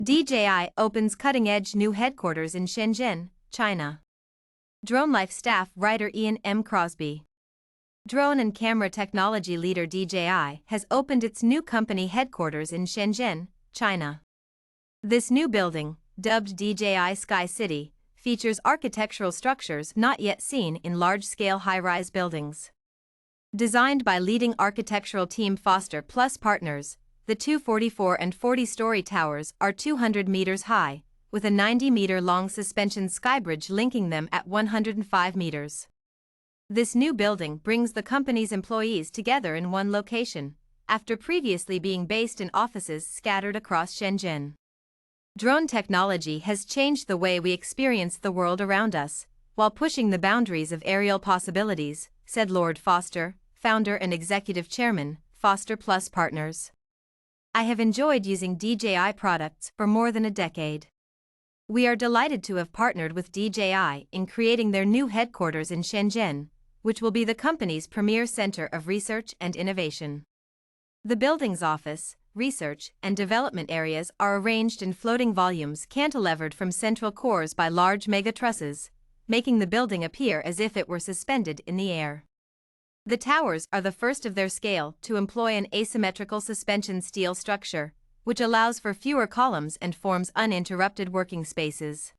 DJI opens cutting-edge new headquarters in Shenzhen, China. DroneLife staff writer Ian M. Crosby. Drone and camera technology leader DJI has opened its new company headquarters in Shenzhen, China. This new building, dubbed DJI Sky City, features architectural structures not yet seen in large-scale high-rise buildings. Designed by leading architectural team Foster Plus Partners, the 244 and 40-story towers are 200 meters high, with a 90-meter-long suspension skybridge linking them at 105 meters. This new building brings the company's employees together in one location, after previously being based in offices scattered across Shenzhen. Drone technology has changed the way we experience the world around us, while pushing the boundaries of aerial possibilities, said Lord Foster, founder and executive chairman, Foster Plus Partners. I have enjoyed using DJI products for more than a decade. We are delighted to have partnered with DJI in creating their new headquarters in Shenzhen, which will be the company's premier center of research and innovation. The building's office, research, and development areas are arranged in floating volumes cantilevered from central cores by large mega-trusses, making the building appear as if it were suspended in the air. The towers are the first of their scale to employ an asymmetrical suspension steel structure, which allows for fewer columns and forms uninterrupted working spaces.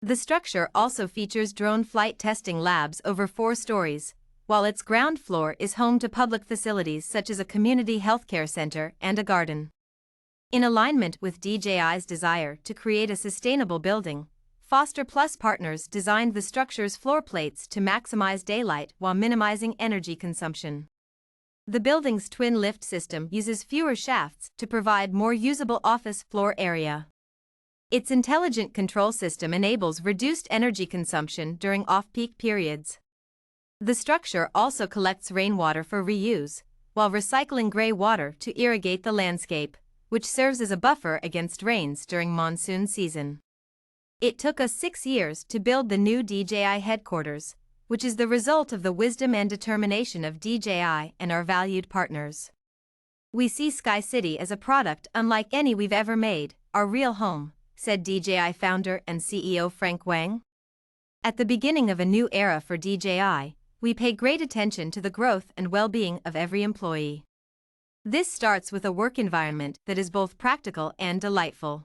The structure also features drone flight testing labs over 4 stories, while its ground floor is home to public facilities such as a community healthcare center and a garden. In alignment with DJI's desire to create a sustainable building, Foster Plus Partners designed the structure's floor plates to maximize daylight while minimizing energy consumption. The building's twin lift system uses fewer shafts to provide more usable office floor area. Its intelligent control system enables reduced energy consumption during off-peak periods. The structure also collects rainwater for reuse, while recycling gray water to irrigate the landscape, which serves as a buffer against rains during monsoon season. It took us 6 years to build the new DJI headquarters, which is the result of the wisdom and determination of DJI and our valued partners. We see Sky City as a product unlike any we've ever made, our real home, said DJI founder and CEO Frank Wang. At the beginning of a new era for DJI, we pay great attention to the growth and well-being of every employee. This starts with a work environment that is both practical and delightful.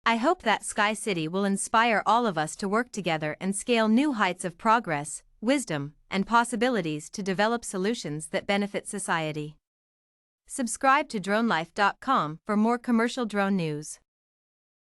I hope that Sky City will inspire all of us to work together and scale new heights of progress, wisdom, and possibilities to develop solutions that benefit society. Subscribe to DroneLife.com for more commercial drone news.